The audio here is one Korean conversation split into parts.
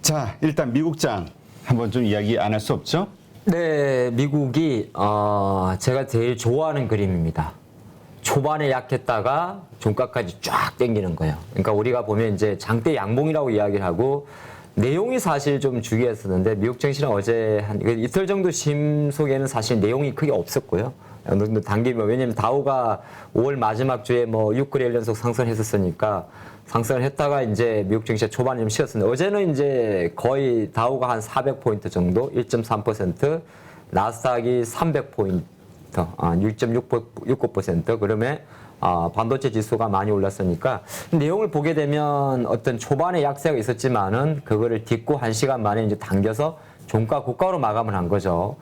자, 일단 미국장 한번 좀 이야기 안 할 수 없죠? 네, 미국이 제가 제일 좋아하는 그림입니다. 초반에 약했다가 종가까지 쫙 당기는 거예요. 그러니까 우리가 보면 이제 장대 양봉이라고 이야기를 하고 내용이 사실 좀 주기했었는데 미국 증시는 어제 한 이틀 정도 심 속에는 사실 내용이 크게 없었고요. 어느 정도 당기면 왜냐면 다우가 5월 마지막 주에 뭐 6개월 연속 상승했었으니까 상승을 했다가 이제 미국 증시가 초반에 좀 쉬었었는데 어제는 이제 거의 다우가 한 400포인트 정도 1.3% 나스닥이 300포인트 6.69% 그러면 반도체 지수가 많이 올랐으니까 내용을 보게 되면 어떤 초반에 약세가 있었지만은 그거를 딛고 1시간 만에 이제 당겨서 종가 고가로 마감을 한 거죠.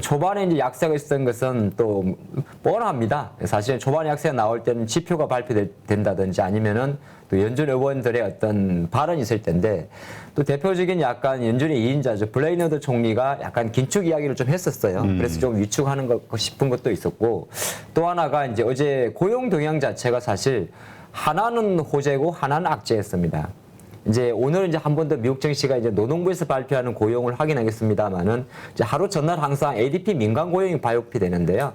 초반에 이제 약세가 있었던 것은 또 뻔합니다. 사실 초반에 약세가 나올 때는 지표가 발표된다든지 아니면은 또 연준 의원들의 어떤 발언이 있을 텐데 또 대표적인 약간 연준의 2인자죠. 블레이너드 총리가 약간 긴축 이야기를 좀 했었어요. 그래서 좀 위축하는 것 싶은 것도 있었고 또 하나가 이제 어제 고용 동향 자체가 사실 하나는 호재고 하나는 악재였습니다. 이제 오늘 이제 한 번 더 미국 증시가 이제 노동부에서 발표하는 고용을 확인하겠습니다만은 이제 하루 전날 항상 ADP 민간 고용이 발표되는데요.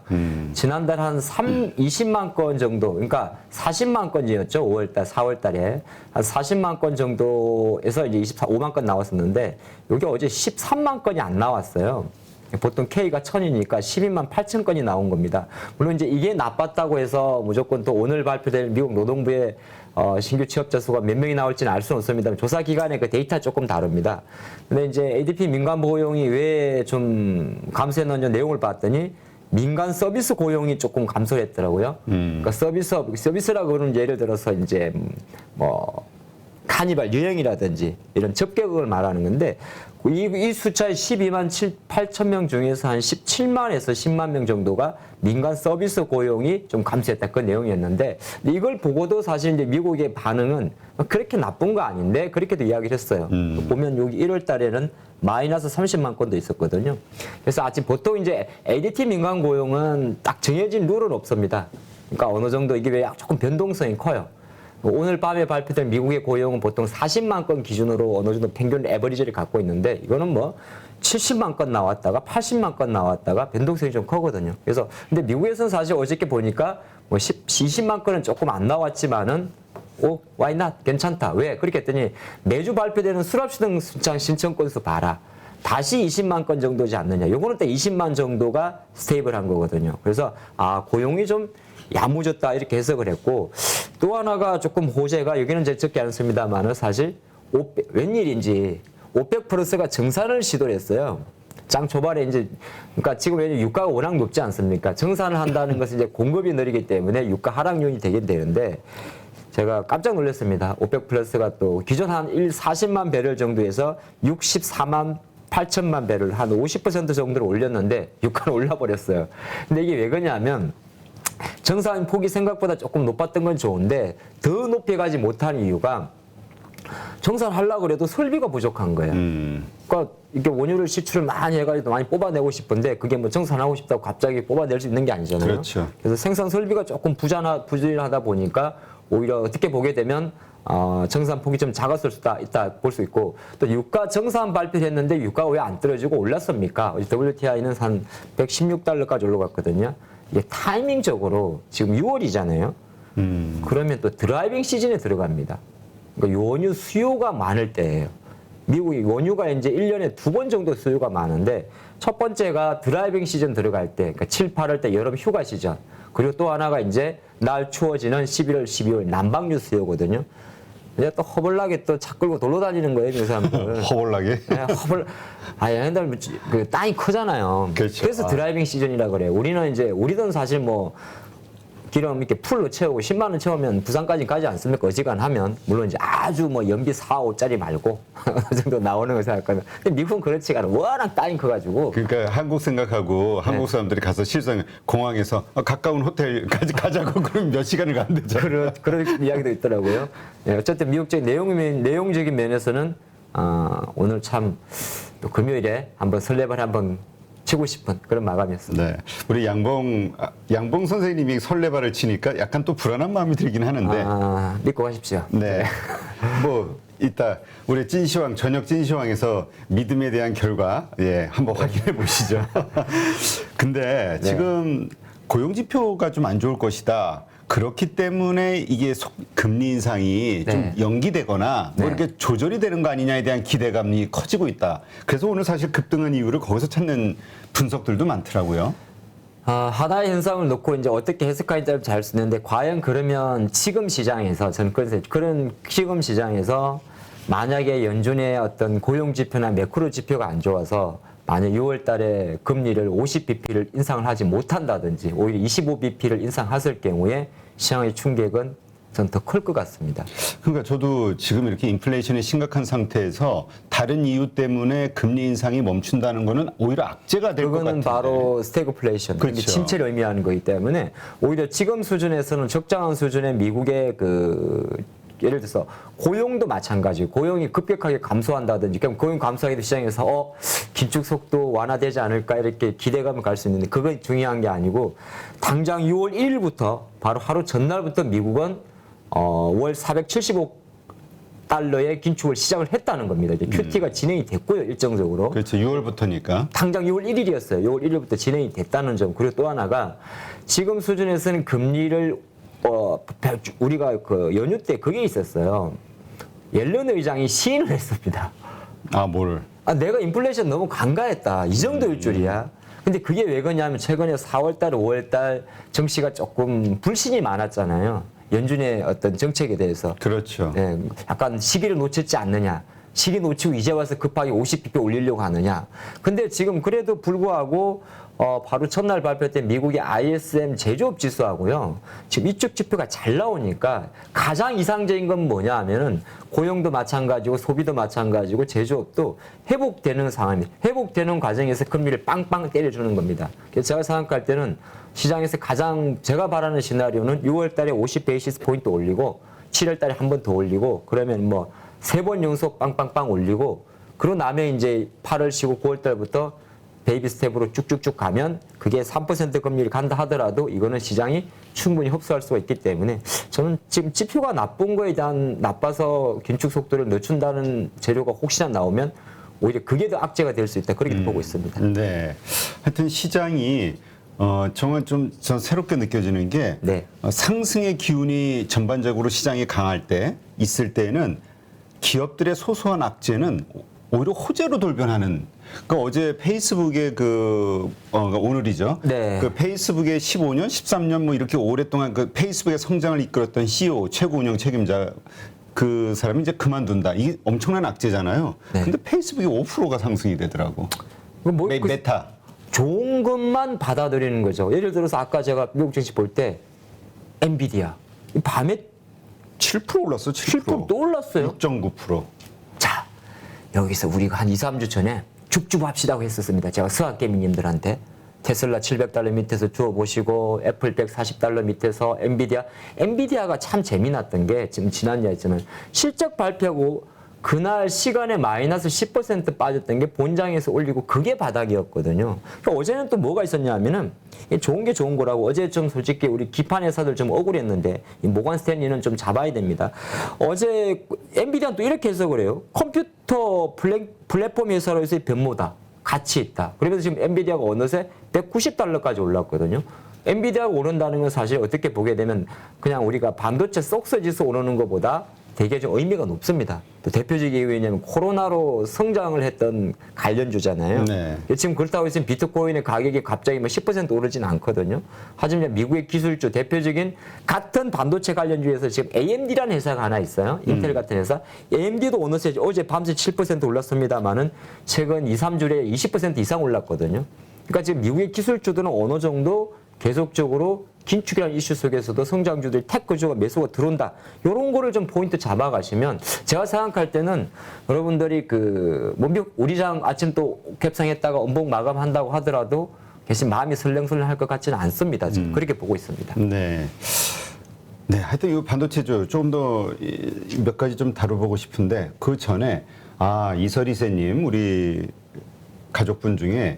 지난달 한 20만 건 정도, 그러니까 40만 건이었죠. 5월달, 4월달에 한 40만 건 정도에서 이제 25만 건 나왔었는데 여기 어제 13만 건이 안 나왔어요. 보통 K가 1000이니까 12만 8천 건이 나온 겁니다. 물론 이제 이게 나빴다고 해서 무조건 또 오늘 발표될 미국 노동부의 신규 취업자 수가 몇 명이 나올지는 알 수는 없습니다. 조사 기간에 그 데이터 조금 다릅니다. 근데 이제 ADP 민간 고용이 왜 좀 감소했는지 내용을 봤더니 민간 서비스 고용이 조금 감소했더라고요. 그러니까 서비스라고 그러면 예를 들어서 이제 뭐 카니발 유행이라든지 이런 접객을 말하는 건데 이 숫자의 12만 8천 명 중에서 한 17만에서 10만 명 정도가 민간 서비스 고용이 좀 감소했다 그 내용이었는데 이걸 보고도 사실 이제 미국의 반응은 그렇게 나쁜 거 아닌데 그렇게도 이야기를 했어요. 보면 여기 1월 달에는 마이너스 30만 건도 있었거든요. 그래서 아직 보통 이제 ADT 민간 고용은 딱 정해진 룰은 없습니다. 그러니까 어느 정도 이게 왜 조금 변동성이 커요. 오늘 밤에 발표된 미국의 고용은 보통 40만 건 기준으로 어느 정도 평균 에버리지를 갖고 있는데 이거는 뭐 70만 건 나왔다가 80만 건 나왔다가 변동성이 좀 크거든요. 그래서 근데 미국에서는 사실 어저께 보니까 뭐 20만 건은 조금 안 나왔지만은 why not? 괜찮다. 왜? 그렇게 했더니 매주 발표되는 수납시장 신청 건수 봐라. 다시 20만 건 정도지 않느냐. 요거는 또 20만 정도가 스테이블한 거거든요. 그래서 고용이 좀 야무졌다 이렇게 해석을 했고 또 하나가 조금 호재가 여기는 제 적지 않습니다만은 사실 웬일인지 오펙 플러스가 정산을 시도를 했어요. 장 초반에 이제 그러니까 지금 왜냐면 유가가 워낙 높지 않습니까? 정산을 한다는 것은 이제 공급이 느리기 때문에 유가 하락 요인이 되긴 되는데 제가 깜짝 놀랐습니다. 오펙 플러스가 또 기존 한 40만 배럴 정도에서 64만 8천만 배럴 한 50% 정도를 올렸는데 유가는 올라버렸어요. 근데 이게 왜 그러냐면 정산 폭이 생각보다 조금 높았던 건 좋은데 더 높이 가지 못한 이유가 정산하려고 그래도 설비가 부족한 거예요. 그러니까 이렇게 원유를 시출을 많이 해가지고 많이 뽑아내고 싶은데 그게 뭐 정산하고 싶다고 갑자기 뽑아낼 수 있는 게 아니잖아요. 그렇죠. 그래서 생산 설비가 조금 부진하다 보니까 오히려 어떻게 보게 되면 정산 폭이 좀 작았을 수도 있다 볼 수 있고 또 유가 정산 발표했는데 유가가 왜 안 떨어지고 올랐습니까? WTI는 한 116달러까지 올라갔거든요. 이게 타이밍적으로 지금 6월이잖아요. 그러면 또 드라이빙 시즌에 들어갑니다. 그러니까 원유 수요가 많을 때예요. 미국이 원유가 이제 1년에 2번 정도 수요가 많은데 첫 번째가 드라이빙 시즌 들어갈 때, 그러니까 7, 8월 때 여름 휴가 시즌. 그리고 또 하나가 이제 날 추워지는 11월, 12월 난방유 수요거든요. 근데 또 허벌나게 또 차 끌고 돌러 다니는 거예요, 그 사람들. 허벌나게? 네, 얘네들 그 땅이 크잖아요. 그렇죠. 그래서 드라이빙 시즌이라 그래요. 우리는 사실 뭐 기름 이렇게 풀로 채우고 10만 원 채우면 부산까지 가지 않습니까? 어지간하면. 물론 이제 아주 뭐 연비 4, 5짜리 말고 어느 정도 나오는 거 생각하면. 근데 미국은 그렇지가 않아. 워낙 땅이 커가지고. 그러니까 한국 생각하고 한국 사람들이 가서 실상 공항에서 가까운 호텔까지 가자고 그러면 몇 시간을 간대잖아요. 그런 이야기도 있더라고요. 네, 어쨌든 미국적인 내용적인 면에서는 오늘 참 또 금요일에 한번 설레발 한번 치고 싶은 그런 마감이었습니다. 네, 우리 양봉 선생님이 설레발을 치니까 약간 또 불안한 마음이 들긴 하는데. 믿고 가십시오. 네, 뭐 이따 우리 찐시황 저녁 찐시황에서 믿음에 대한 결과 한번 확인해 보시죠. 근데 지금 고용 지표가 좀 안 좋을 것이다. 그렇기 때문에 이게 금리 인상이 좀 연기되거나 뭐 이렇게 조절이 되는 거 아니냐에 대한 기대감이 커지고 있다. 그래서 오늘 사실 급등한 이유를 거기서 찾는 분석들도 많더라고요. 하나의 현상을 놓고 이제 어떻게 해석하는지 잘 수 있는데 과연 그러면 지금 시장에서 저는 그런 지금 시장에서 만약에 연준의 어떤 고용 지표나 매크로 지표가 안 좋아서 만약 6월 달에 금리를 50bp를 인상을 하지 못한다든지 오히려 25bp를 인상했을 경우에 시장의 충격은 전 더 클 것 같습니다. 그러니까 저도 지금 이렇게 인플레이션이 심각한 상태에서 다른 이유 때문에 금리 인상이 멈춘다는 거는 오히려 악재가 될 것 같은데. 그거는 바로 스태그플레이션, 그렇죠. 침체를 의미하는 거기 때문에 오히려 지금 수준에서는 적정한 수준의 미국의 예를 들어서 고용도 마찬가지고 고용이 급격하게 감소한다든지 그럼 고용 감소하게 시장에서 긴축 속도 완화되지 않을까 이렇게 기대감을 갈 수 있는데 그건 중요한 게 아니고 당장 6월 1일부터 바로 하루 전날부터 미국은 월 475달러의 긴축을 시작을 했다는 겁니다. 이제 QT가 진행이 됐고요, 일정적으로. 그렇죠. 6월부터니까. 당장 6월 1일이었어요. 6월 1일부터 진행이 됐다는 점. 그리고 또 하나가 지금 수준에서는 금리를 우리가 연휴 때 그게 있었어요. 옐런 의장이 시인을 했습니다. 뭘? 내가 인플레이션 너무 간과했다. 이 정도일 줄이야. 근데 그게 왜 그러냐면 최근에 4월달, 5월달 정치가 조금 불신이 많았잖아요. 연준의 어떤 정책에 대해서. 그렇죠. 약간 시기를 놓쳤지 않느냐. 시기 놓치고 이제 와서 급하게 50bp 올리려고 하느냐. 근데 지금 그래도 불구하고 바로 첫날 발표 때 미국의 ISM 제조업 지수하고요. 지금 이쪽 지표가 잘 나오니까 가장 이상적인 건 뭐냐 하면은 고용도 마찬가지고 소비도 마찬가지고 제조업도 회복되는 상황입니다. 회복되는 과정에서 금리를 빵빵 때려주는 겁니다. 그래서 제가 생각할 때는 시장에서 가장 제가 바라는 시나리오는 6월 달에 50 베이시스 포인트 올리고 7월 달에 한 번 더 올리고 그러면 뭐 3번 연속 빵빵빵 올리고 그러고 나면 이제 8월 쉬고 9월 달부터 베이비 스텝으로 쭉쭉쭉 가면 그게 3% 금리를 간다 하더라도 이거는 시장이 충분히 흡수할 수가 있기 때문에 저는 지금 지표가 나쁜 거에 대한 나빠서 긴축 속도를 늦춘다는 재료가 혹시나 나오면 오히려 그게 더 악재가 될 수 있다. 그렇게 보고 있습니다. 네. 하여튼 시장이 정말 좀 전 새롭게 느껴지는 게 상승의 기운이 전반적으로 시장이 강할 때 있을 때는 기업들의 소소한 악재는 오히려 호재로 돌변하는. 그러니까 어제 페이스북의 오늘이죠. 그 페이스북의 15년, 13년 뭐 이렇게 오랫동안 그 페이스북의 성장을 이끌었던 CEO 최고 운영 책임자 그 사람이 이제 그만둔다. 이게 엄청난 악재잖아요. 근데 페이스북이 5%가 상승이 되더라고. 메타. 좋은 것만 받아들이는 거죠. 예를 들어서 아까 제가 미국 증시 볼 때 엔비디아 밤에 7% 올랐어. 7%. 또 올랐어요. 6.9%. 자, 여기서 우리가 한 2, 3주 전에 죽주부 합시다고 했었습니다. 제가 수학개미님들한테 테슬라 700달러 밑에서 주워보시고 애플 140달러 밑에서 엔비디아가 참 재미났던 게 지금 지난주에 했지만 실적 발표하고 그날 시간에 마이너스 10% 빠졌던 게 본장에서 올리고 그게 바닥이었거든요. 그러니까 어제는 또 뭐가 있었냐 하면은 좋은 게 좋은 거라고 어제 좀 솔직히 우리 기판 회사들 좀 억울했는데 이 모건 스탠리는 좀 잡아야 됩니다. 어제 엔비디아는 또 이렇게 해석을 해요. 컴퓨터 플랫폼 회사로서의 변모다. 가치 있다. 그러면서 지금 엔비디아가 어느새 190달러까지 올랐거든요. 엔비디아가 오른다는 건 사실 어떻게 보게 되면 그냥 우리가 반도체 속서 지수 오르는 것보다 되게 좀 의미가 높습니다. 또 대표적인 이유는 코로나로 성장을 했던 관련주잖아요. 지금 그렇다고 해서 비트코인의 가격이 갑자기 10% 오르진 않거든요. 하지만 미국의 기술주 대표적인 같은 반도체 관련주에서 지금 AMD라는 회사가 하나 있어요. 인텔 같은 회사. AMD도 어제 밤새 7% 올랐습니다만은 최근 2, 3주에 20% 이상 올랐거든요. 그러니까 지금 미국의 기술주들은 어느 정도 계속적으로 긴축이라는 이슈 속에서도 성장주들 테크주가 매수가 들어온다. 이런 거를 좀 포인트 잡아가시면 제가 생각할 때는 여러분들이 우리 장 아침 또 캡상했다가 음봉 마감한다고 하더라도 계신 마음이 설렁설렁할 것 같지는 않습니다. 지금 그렇게 보고 있습니다. 네. 하여튼 이 반도체주 좀 더 몇 가지 좀 다뤄보고 싶은데 그 전에 이설이세님 우리 가족분 중에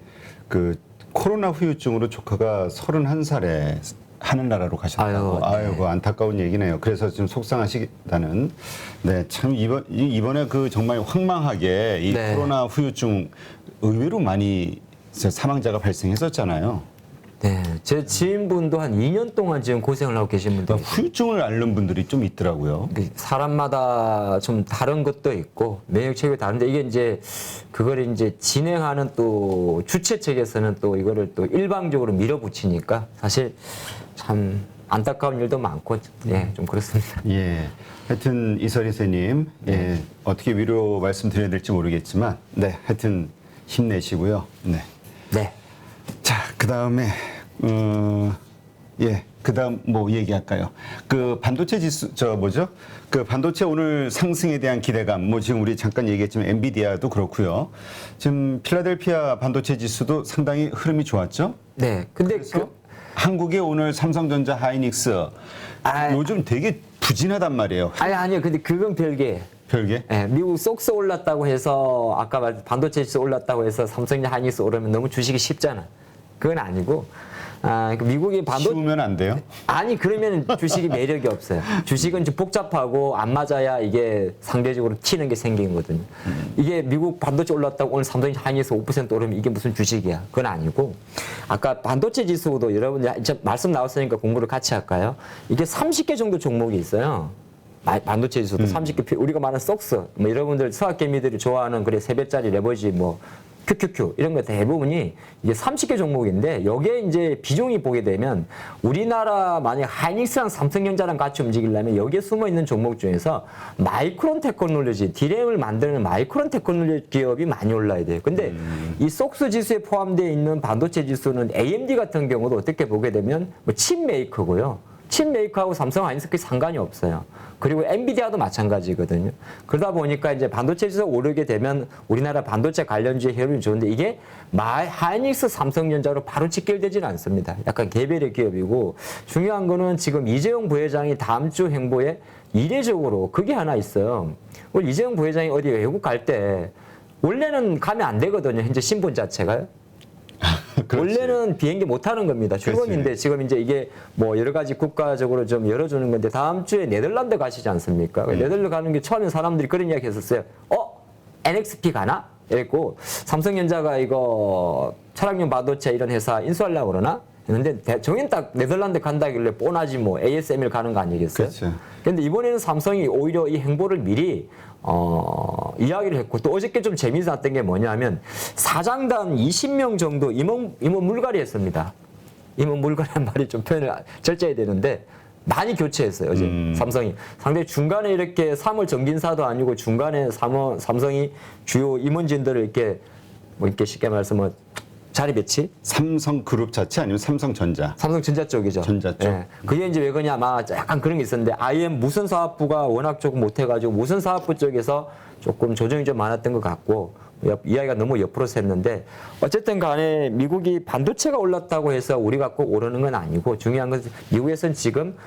코로나 후유증으로 조카가 31살에 하는 나라로 가셨다고. 아유, 네. 아이고 안타까운 얘기네요. 그래서 좀 속상하시다는. 네, 참 이번에 그 정말 황망하게 이 네. 코로나 후유증 의외로 많이 사망자가 발생했었잖아요. 네, 제 지인분도 한 2년 동안 지금 고생을 하고 계신 분들. 그러니까 후유증을 앓는 분들이 좀 있더라고요. 사람마다 좀 다른 것도 있고免疫체계가 다른데 이게 이제 그걸 이제 진행하는 또 주최 측에서는 또 이거를 또 일방적으로 밀어붙이니까 사실 참 안타까운 일도 많고 예, 좀 그렇습니다. 예. 하여튼 이설희 선생님, 예, 어떻게 위로 말씀드려야 될지 모르겠지만, 네, 하여튼 힘내시고요. 네. 네. 자, 그 다음에, 예, 그 다음 뭐 얘기할까요? 그 반도체 지수, 그 반도체 오늘 상승에 대한 기대감, 뭐 지금 우리 잠깐 얘기했지만 엔비디아도 그렇고요. 지금 필라델피아 반도체 지수도 상당히 흐름이 좋았죠? 네. 근데 그래서 한국의 오늘 삼성전자 하이닉스, 요즘 되게 부진하단 말이에요. 아니요. 근데 그건 별개. 별개? 예, 미국 쏙쏙 올랐다고 해서 아까 말 반도체 지수 올랐다고 해서 삼성이나 하이닉스 오르면 너무 주식이 쉽잖아. 그건 아니고 미국이 쉬우면 안 돼요? 아니 그러면 주식이 매력이 없어요. 주식은 좀 복잡하고 안 맞아야 이게 상대적으로 튀는 게 생기거든요. 이게 미국 반도체 올랐다고 오늘 삼성이 하이닉스 5% 오르면 이게 무슨 주식이야? 그건 아니고 아까 반도체 지수도 여러분들 이제 말씀 나왔으니까 공부를 같이 할까요? 이게 30개 정도 종목이 있어요. 반도체 지수도 30개 우리가 말하는 쏙스 뭐 여러분들 수학개미들이 좋아하는 그래 3배짜리 레버지 뭐 QQQ 이런 거 대부분이 이제 30개 종목인데 여기에 이제 비중이 보게 되면 우리나라 만약 하이닉스랑 삼성전자랑 같이 움직이려면 여기에 숨어 있는 종목 중에서 마이크론 테크놀로지 디램을 만드는 마이크론 테크놀로지 기업이 많이 올라야 돼요. 근데 이 속스 지수에 포함되어 있는 반도체 지수는 AMD 같은 경우도 어떻게 보게 되면 뭐 칩 메이커고요. 칩 메이커하고 삼성 하이닉스 상관이 없어요. 그리고 엔비디아도 마찬가지거든요. 그러다 보니까 이제 반도체 지수가 오르게 되면 우리나라 반도체 관련주의 흐름이 좋은데 이게 하이닉스 삼성전자로 바로 직결되지는 않습니다. 약간 개별의 기업이고 중요한 거는 지금 이재용 부회장이 다음 주 행보에 이례적으로 그게 하나 있어요. 우리 이재용 부회장이 어디 외국 갈 때 원래는 가면 안 되거든요. 현재 신분 자체가요. 원래는 비행기 못 타는 겁니다. 출범인데 지금 이제 이게 뭐 여러 가지 국가적으로 좀 열어주는 건데 다음 주에 네덜란드 가시지 않습니까? 네덜란드 가는 게 처음에 사람들이 그런 이야기 했었어요. NXP 가나? 이랬고 삼성전자가 이거 차량용 반도체 이런 회사 인수하려고 그러나? 했는데 정인 딱 네덜란드 간다길래 뻔하지 뭐 ASML 가는 거 아니겠어요? 그렇죠. 근데 이번에는 삼성이 오히려 이 행보를 미리 이야기를 했고 또 어저께 좀 재미있었던 게 뭐냐면 사장단 20명 정도 임원 물갈이 했습니다. 임원 물갈이란 말이 좀 표현을 절제해야 되는데 많이 교체했어요. 어제 삼성이 상당히 중간에 이렇게 사물 정진사도 아니고 중간에 삼성이 주요 임원진들을 이렇게 뭐 이렇게 쉽게 말해서 자리 배치? 삼성그룹 자체 아니면 삼성전자? 삼성전자 쪽이죠. 전자 쪽. 예. 그게 이제 왜 그러냐, 약간 그런 게 있었는데, IM 무슨 사업부가 워낙 조금 못해가지고, 무슨 사업부 쪽에서 조금 조정이 좀 많았던 것 같고, 이야기가 너무 옆으로 샜는데, 어쨌든 간에 미국이 반도체가 올랐다고 해서 우리가 꼭 오르는 건 아니고, 중요한 것은 미국에서는 지금,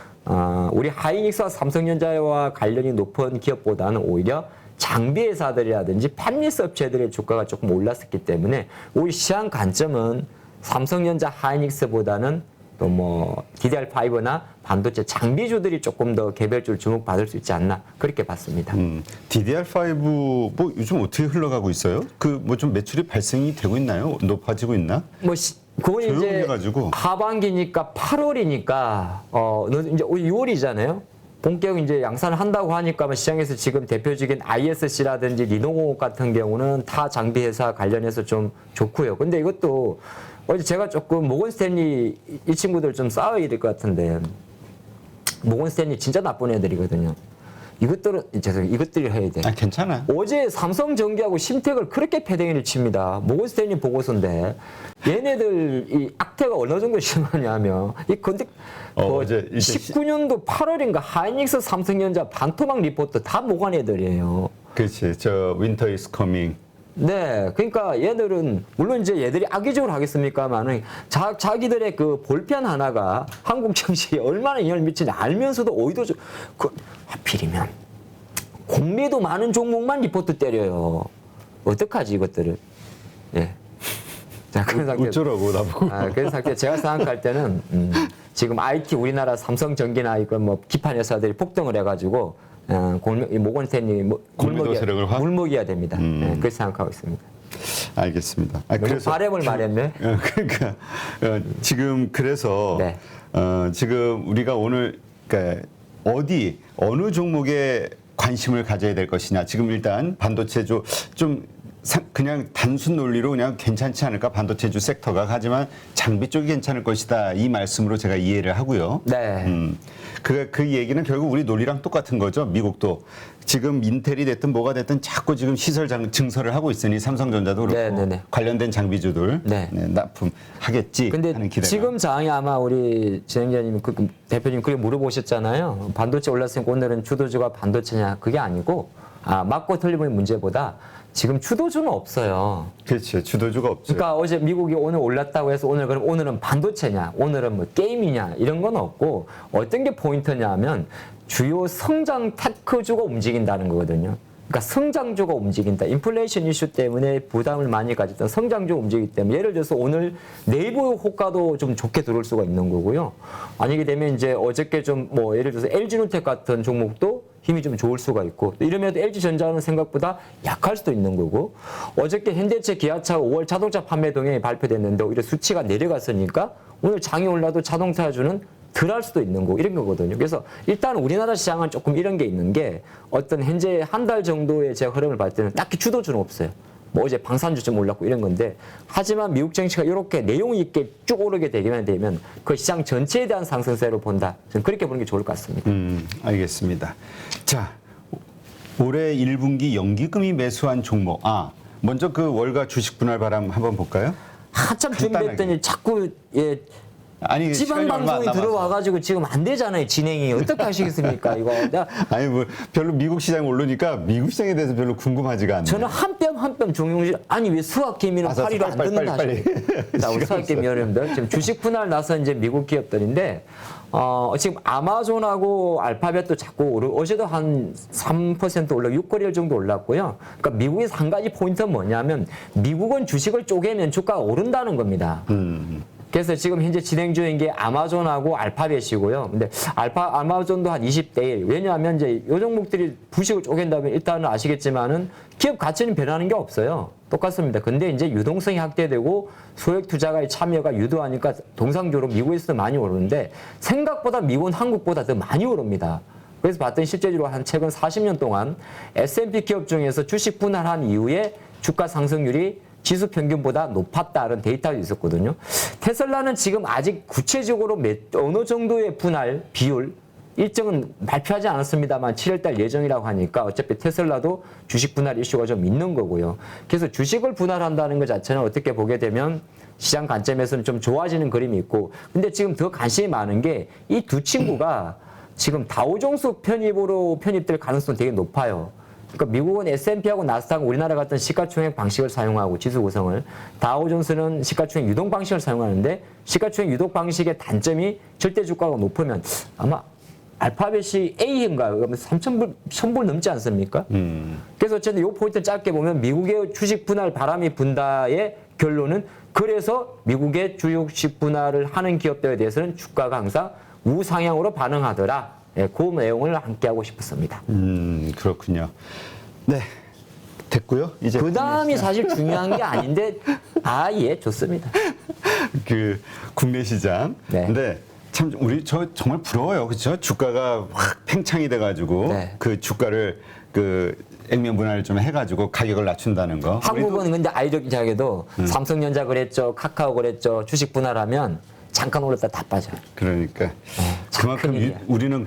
우리 하이닉스와 삼성전자와 관련이 높은 기업보다는 오히려 장비 회사들이라든지 팹리스 업체들의 주가가 조금 올랐었기 때문에 우리 시장 관점은 삼성전자 하이닉스보다는 또 뭐 DDR5나 반도체 장비주들이 조금 더 개별적으로 주목받을 수 있지 않나 그렇게 봤습니다. DDR5 뭐 요즘 어떻게 흘러가고 있어요? 그 뭐 좀 매출이 발생이 되고 있나요? 높아지고 있나? 그건 이제 조용해가지고. 하반기니까 8월이니까 이제 6월이잖아요. 본격 이제 양산을 한다고 하니까 시장에서 지금 대표적인 ISC라든지 리노공 같은 경우는 타 장비 회사 관련해서 좀 좋고요. 근데 이것도 어제 제가 조금 모건 스탠리 이 친구들 좀 싸워야 될 것 같은데 모건 스탠리 진짜 나쁜 애들이거든요. 이것들이 해야 돼. 괜찮아. 어제 삼성전기하고 심택을 그렇게 패댕이를 칩니다. 모건 스탠리 보고서인데 얘네들 이 악태가 어느 정도 심하냐면 이 근데 어제 19년도 8월인가 하이닉스 삼성전자 반토막 리포트 다 모건 애들이에요. 그렇지. 저 윈터 이즈 커밍. 네, 그러니까 얘들은 물론 이제 얘들이 악의적으로 하겠습니까만은 자기들의 그 볼펜 하나가 한국 정치에 얼마나 영향을 미치는지 알면서도 오히려 하필이면 공매도 많은 종목만 리포트 때려요. 어떡하지 이것들을? 예. 자, 그런 상태. 어쩌라고 나보고. 그런 상태 제가 생각할 때는 지금 IT 우리나라 삼성전기나 이거 뭐 기판 회사들이 폭등을 해가지고 모건스탠리 골매도 세력을 물먹여야 됩니다. 그렇게 생각하고 있습니다. 알겠습니다. 그래서 바램을 말했네. 그러니까 지금 그래서 네. 지금 우리가 오늘 그러니까 어느 종목에 관심을 가져야 될 것이냐. 지금 일단 반도체주 좀 그냥 단순 논리로 그냥 괜찮지 않을까 반도체주 섹터가 하지만 장비 쪽이 괜찮을 것이다 이 말씀으로 제가 이해를 하고요. 네. 그 얘기는 결국 우리 논리랑 똑같은 거죠. 미국도 지금 인텔이 됐든 뭐가 됐든 자꾸 지금 시설 증설을 하고 있으니 삼성전자도 그렇고 네네네. 관련된 장비주들 네. 납품하겠지 근데 하는 기대가. 지금 상황이 아마 우리 진행자님, 대표님 그렇게 물어보셨잖아요. 반도체 올랐으니까 오늘은 주도주가 반도체냐? 그게 아니고 맞고 틀림의 문제보다 지금 주도주는 없어요. 그렇죠. 주도주가 없죠. 그러니까 어제 미국이 오늘 올랐다고 해서 오늘은 반도체냐, 오늘은 뭐 게임이냐 이런 건 없고 어떤 게 포인트냐면 주요 성장 테크주가 움직인다는 거거든요. 그러니까 성장주가 움직인다. 인플레이션 이슈 때문에 부담을 많이 가졌던 성장주가 움직이기 때문에 예를 들어서 오늘 네이버 호가도 좀 좋게 들어올 수가 있는 거고요. 아니게 되면 이제 어저께 좀 뭐 예를 들어서 LG노텍 같은 종목도 힘이 좀 좋을 수가 있고 이러면 LG전자는 생각보다 약할 수도 있는 거고 어저께 현대차 기아차 5월 자동차 판매 동향이 발표됐는데 오히려 수치가 내려갔으니까 오늘 장이 올라도 자동차주는 덜 할 수도 있는 거고 이런 거거든요. 그래서 일단 우리나라 시장은 조금 이런 게 있는 게 어떤 현재 한 달 정도의 제 흐름을 봤을 때는 딱히 주도주는 없어요. 뭐 어제 방산주 좀 올랐고 이런 건데 하지만 미국 정치가 이렇게 내용 있게 쭉 오르게 되면 그 시장 전체에 대한 상승세로 본다. 저는 그렇게 보는 게 좋을 것 같습니다. 알겠습니다. 자, 올해 1분기 연기금이 매수한 종목. 먼저 그 월가 주식 분할 바람 한번 볼까요? 한참 간단하게. 준비했더니 자꾸 아니, 지방 시간이 얼마 안 방송이 남아서. 들어와가지고 지금 안 되잖아요. 진행이 어떻게 하시겠습니까? 이거 아니 뭐 별로 미국 시장 오르니까 미국 시장에 대해서 별로 궁금하지가 않네요. 저는 한 뼘 종용실 아니 왜 수학개미는 파리를 안 듣는다 하시고 자 우리 수학개미 여러분들 지금 주식 분할 나서 이제 미국 기업들인데 지금 아마존하고 알파벳도 자꾸 어제도 한 3% 올라 6거래일 정도 올랐고요. 그러니까 미국에서 한 가지 포인트는 뭐냐면 미국은 주식을 쪼개면 주가가 오른다는 겁니다. 그래서 지금 현재 진행 중인 게 아마존하고 알파벳이고요. 근데 아마존도 한 20대 1. 왜냐하면 이제 요 종목들이 부식을 쪼갠다면 일단은 아시겠지만은 기업 가치는 변하는 게 없어요. 똑같습니다. 근데 이제 유동성이 확대되고 소액 투자가의 참여가 유도하니까 동상적으로 미국에서도 많이 오르는데 생각보다 미국은 한국보다 더 많이 오릅니다. 그래서 봤더니 실제로 한 최근 40년 동안 S&P 기업 중에서 주식 분할한 이후에 주가 상승률이 지수 평균보다 높았다는 데이터가 있었거든요. 테슬라는 지금 아직 구체적으로 어느 정도의 분할 비율 일정은 발표하지 않았습니다만 7월달 예정이라고 하니까 어차피 테슬라도 주식 분할 이슈가 좀 있는 거고요. 그래서 주식을 분할한다는 것 자체는 어떻게 보게 되면 시장 관점에서는 좀 좋아지는 그림이 있고 근데 지금 더 관심이 많은 게 이 두 친구가 지금 다우존스 편입될 가능성이 되게 높아요. 그러니까 미국은 S&P하고 나스닥은 우리나라 같은 시가총액 방식을 사용하고 지수 구성을 다우존스는 시가총액 유동 방식을 사용하는데 시가총액 유동 방식의 단점이 절대 주가가 높으면 아마 알파벳이 A인가요? 그러면 3,000불 넘지 않습니까? 그래서 어쨌든 이 포인트를 짧게 보면 미국의 주식 분할 바람이 분다의 결론은 그래서 미국의 주식 분할을 하는 기업들에 대해서는 주가가 항상 우상향으로 반응하더라. 그 내용을 함께 하고 싶었습니다. 그렇군요. 네. 됐고요. 이제 그 다음이 사실 중요한 게 아닌데, 예, 좋습니다. 그 국내 시장. 네. 근데 참 저 정말 부러워요. 그렇죠? 주가가 확 팽창이 돼 가지고 네. 그 주가를 그 액면 분할을 좀 해 가지고 가격을 낮춘다는 거. 한국은 근데 아이러니하게도 삼성전자 그랬죠, 카카오 그랬죠, 주식 분할하면 잠깐 올랐다 다 빠져요. 그러니까 참 그만큼 큰일이야. 우리는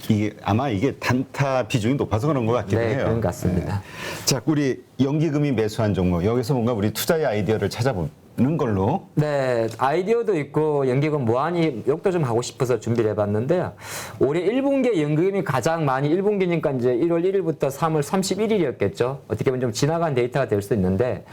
이게 아마 이게 단타 비중이 높아서 그런 것 같기도 네, 해요. 그런 것 같습니다. 네. 자, 우리 연기금이 매수한 종목 여기서 뭔가 우리 투자의 아이디어를 찾아보는 걸로. 네, 아이디어도 있고 연기금 무한히 욕도 좀 하고 싶어서 준비를 해봤는데요. 올해 1분기에 연기금이 가장 많이 1분기니까 이제 1월 1일부터 3월 31일이었겠죠. 어떻게 보면 좀 지나간 데이터가 될 수 있는데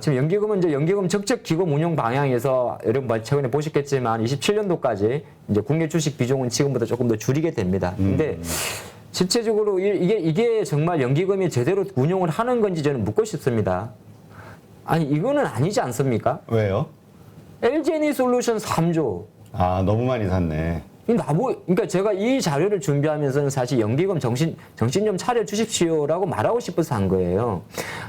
지금 연기금은 이제 연기금 적적 기금 운용 방향에서 여러분 최근에 보셨겠지만 27년도까지 이제 국내 주식 비중은 지금보다 조금 더 줄이게 됩니다. 근데 실제적으로 이게 정말 연기금이 제대로 운용을 하는 건지 저는 묻고 싶습니다. 아니 이거는 아니지 않습니까? 왜요? LG에너지솔루션 3조, 아, 너무 많이 샀네. 그러니까 제가 이 자료를 준비하면서는 사실 연기금 정신 좀 차려 주십시오라고 말하고 싶어서 한 거예요.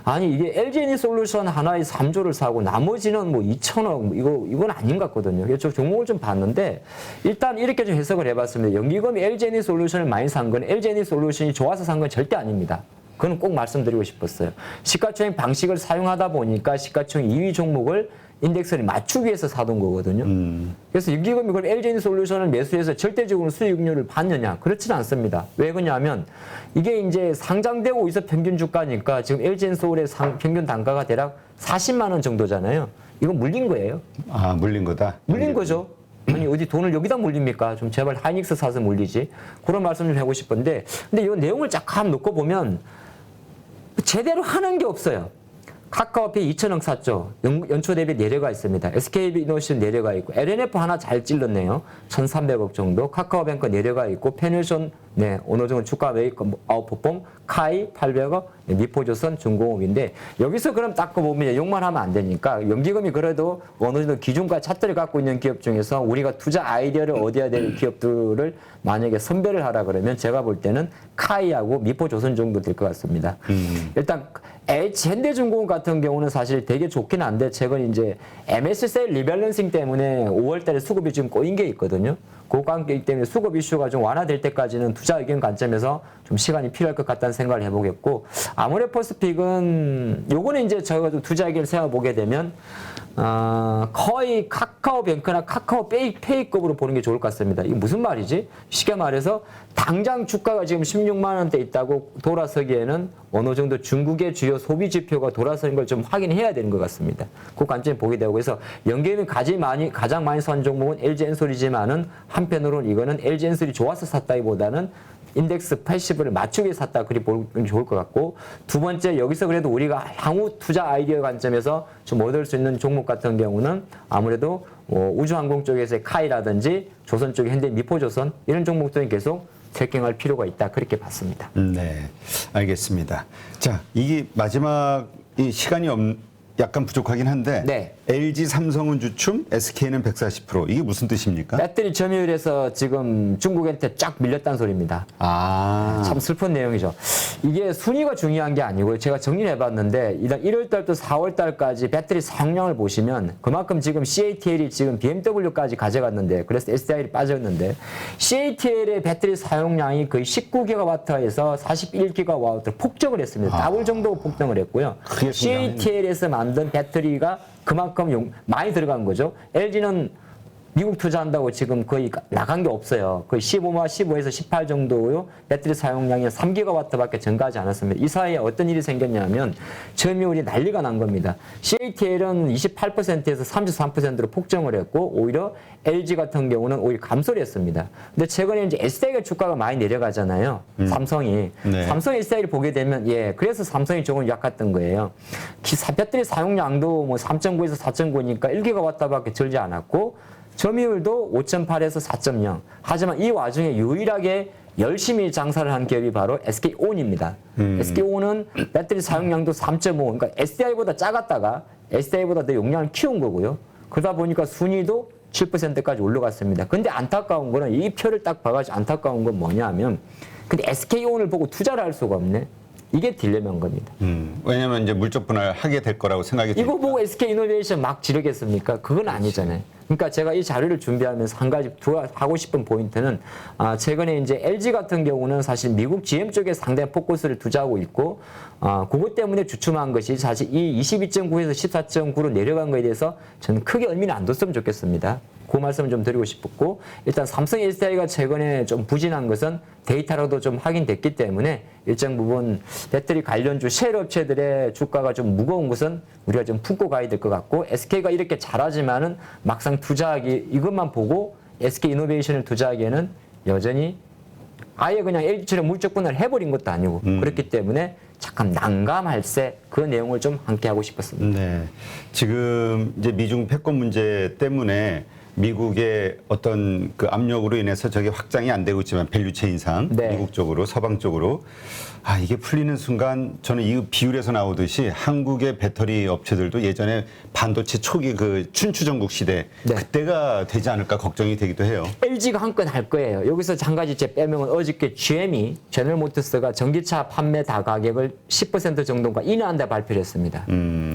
아니 이게 LG에너지솔루션 하나에 3조를 사고 나머지는 뭐 2천억 이건 아닌 것 같거든요. 그래서 저 종목을 좀 봤는데 일단 이렇게 좀 해석을 해봤습니다. 연기금이 LG에너지솔루션을 많이 산 건 LG에너지솔루션이 좋아서 산 건 절대 아닙니다. 그건 꼭 말씀드리고 싶었어요. 시가총액 방식을 사용하다 보니까 시가총액 2위 종목을 인덱스를 맞추기 위해서 사둔 거거든요. 그래서 연기금이 그걸 LG에너지솔루션을 매수해서 절대적으로 수익률을 받느냐? 그렇지는 않습니다. 왜 그러냐면 이게 이제 상장되고 있어 평균 주가니까 지금 LG에너지솔의 평균 단가가 대략 40만 원 정도잖아요. 이건 물린 거예요. 아, 물린 거다? 물린 거죠. 아니 어디 돈을 여기다 물립니까? 좀 제발 하이닉스 사서 물리지. 그런 말씀 좀 하고 싶은데 근데 이 내용을 쫙 놓고 보면 제대로 하는 게 없어요. 카카오페이 2천억 샀죠. 연초 대비 내려가 있습니다. SK이노시는 내려가 있고 LNF 하나 잘 찔렀네요. 1,300억 정도. 카카오뱅크 내려가 있고 페누션 네, 어느 정도 주가 매입 아웃퍼폼 카이 800억 미포조선 중공업인데 여기서 그럼 딱 보면 욕만 하면 안 되니까 연기금이 그래도 어느 정도 기준과 차트를 갖고 있는 기업 중에서 우리가 투자 아이디어를 얻어야 될 기업들을 만약에 선별을 하라 그러면 제가 볼 때는 카이하고 미포조선 정도 될 것 같습니다. 일단 현대중공업 같은 경우는 사실 되게 좋긴 한데 최근 이제 MSCI 리밸런싱 때문에 5월달에 수급이 지금 꼬인 게 있거든요. 그 관계 때문에 수급 이슈가 좀 완화될 때까지는 투자 의견 관점에서 좀 시간이 필요할 것 같다는 생각을 해보겠고 아모레퍼스픽은 요거는 이제 저희가 좀 투자 의견을 세워보게 되면 거의 카카오뱅크나 카카오페이급으로 보는 게 좋을 것 같습니다. 이게 무슨 말이지? 쉽게 말해서 당장 주가가 지금 16만 원대 있다고 돌아서기에는 어느 정도 중국의 주요 소비 지표가 돌아서는 걸 좀 확인해야 되는 것 같습니다. 그 관점에 보게 되고 그래서 연기금이 가장 많이 산 종목은 LG엔솔이지만은 한편으로는 이거는 LG엔솔이 좋아서 샀다기보다는 인덱스 80을 맞추기 위해 샀다 그리 보면 좋을 것 같고 두 번째 여기서 그래도 우리가 향후 투자 아이디어 관점에서 좀 얻을 수 있는 종목 같은 경우는 아무래도 우주항공 쪽에서의 카이라든지 조선 쪽의 현대 미포조선 이런 종목들은 계속 체킹할 필요가 있다 그렇게 봤습니다. 네, 알겠습니다. 자, 이게 마지막 이 시간이 약간 부족하긴 한데 네. LG 삼성은 주춤, SK는 140% 이게 무슨 뜻입니까? 배터리 점유율에서 지금 중국한테 쫙 밀렸다는 소리입니다. 아, 참 슬픈 내용이죠. 이게 순위가 중요한 게 아니고요. 제가 정리를 해봤는데 일단 1월달부터 4월달까지 배터리 사용량을 보시면 그만큼 지금 CATL이 지금 BMW까지 가져갔는데 그래서 SDI를 빠졌는데 CATL의 배터리 사용량이 거의 19GW에서 41GW 폭증을 했습니다. 더블 정도 폭등을 했고요. CATL에서 만든 배터리가 그만큼 많이 들어간 거죠. LG는 미국 투자한다고 지금 거의 나간 게 없어요. 거의 15에서 18 정도요. 배터리 사용량이 3GW밖에 증가하지 않았습니다. 이 사이에 어떤 일이 생겼냐면 점유율이 난리가 난 겁니다. CATL은 28%에서 33%로 폭증을 했고 오히려 LG 같은 경우는 오히려 감소를 했습니다. 근데 최근에 이제 SDI가 주가가 많이 내려가잖아요. 삼성이. 네. 삼성 SDI를 보게 되면 그래서 삼성이 조금 약했던 거예요. 배터리 사용량도 뭐 3.9에서 4.9니까 1GW밖에 들지 않았고 점유율도 5.8에서 4.0. 하지만 이 와중에 유일하게 열심히 장사를 한 기업이 바로 SK온입니다. SK온은 배터리 사용량도 3.5. 그러니까 SDI보다 작았다가 SDI보다 더 용량을 키운 거고요. 그러다 보니까 순위도 7%까지 올라갔습니다. 근데 안타까운 거는 이 표를 딱 봐가지고 안타까운 건 뭐냐면 근데 SK온을 보고 투자를 할 수가 없네. 이게 딜레마인 겁니다. 왜냐면 이제 물적 분할 하게 될 거라고 생각이 이거 보고 SK이노베이션 막 지르겠습니까? 그건 아니잖아요. 그러니까 제가 이 자료를 준비하면서 한 가지 하고 싶은 포인트는 최근에 이제 LG 같은 경우는 사실 미국 GM 쪽에 상당히 포커스를 투자하고 있고 그것 때문에 주춤한 것이 사실 이 22.9에서 14.9로 내려간 거에 대해서 저는 크게 의미는 안 뒀으면 좋겠습니다. 그 말씀을 좀 드리고 싶었고 일단 삼성 SDI가 최근에 좀 부진한 것은 데이터로도 좀 확인됐기 때문에 일정 부분 배터리 관련주 쉘 업체들의 주가가 좀 무거운 것은 우리가 좀 품고 가야 될 것 같고 SK가 이렇게 잘하지만은 막상 투자하기 이것만 보고 SK이노베이션을 투자하기에는 여전히 아예 그냥 LG처럼 물적 분할을 해버린 것도 아니고 그렇기 때문에 잠깐 난감할세 그 내용을 좀 함께 하고 싶었습니다. 네, 지금 이제 미중 패권 문제 때문에 미국의 어떤 그 압력으로 인해서 저게 확장이 안 되고 있지만 밸류체인상 네. 미국 쪽으로 서방 쪽으로 이게 풀리는 순간 저는 이 비율에서 나오듯이 한국의 배터리 업체들도 예전에 반도체 초기 그 춘추전국 시대 네. 그때가 되지 않을까 걱정이 되기도 해요. LG가 한 건 할 거예요. 여기서 한 가지 제 빼명은 어저께 GM이 제너럴모터스가 전기차 판매 다 가격을 10% 정도가 인하한다 발표를 했습니다.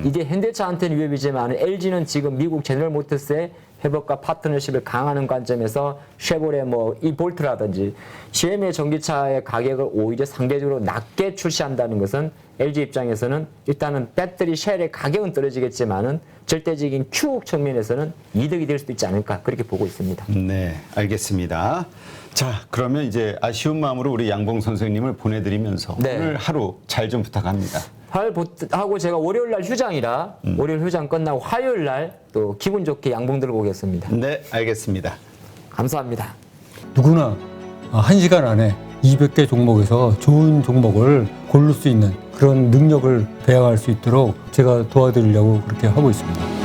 이게 현대차한테는 위협이지만 LG는 지금 미국 제너럴모터스의 협업과 파트너십을 강화하는 관점에서 쉐보레 이 볼트라든지 GM의 전기차의 가격을 오히려 상대적으로 낮게 출시한다는 것은 LG 입장에서는 일단은 배터리 쉘의 가격은 떨어지겠지만은 절대적인 추후 측면에서는 이득이 될 수도 있지 않을까 그렇게 보고 있습니다. 네, 알겠습니다. 자, 그러면 이제 아쉬운 마음으로 우리 양봉 선생님을 보내드리면서 네. 오늘 하루 잘 좀 부탁합니다. 하고 제가 월요일 날 휴장이라 월요일 휴장 끝나고 화요일 날 또 기분 좋게 양봉 들고 오겠습니다. 네, 알겠습니다. 감사합니다. 누구나 1시간 안에 200개 종목에서 좋은 종목을 고를 수 있는 그런 능력을 배양할 수 있도록 제가 도와드리려고 그렇게 하고 있습니다.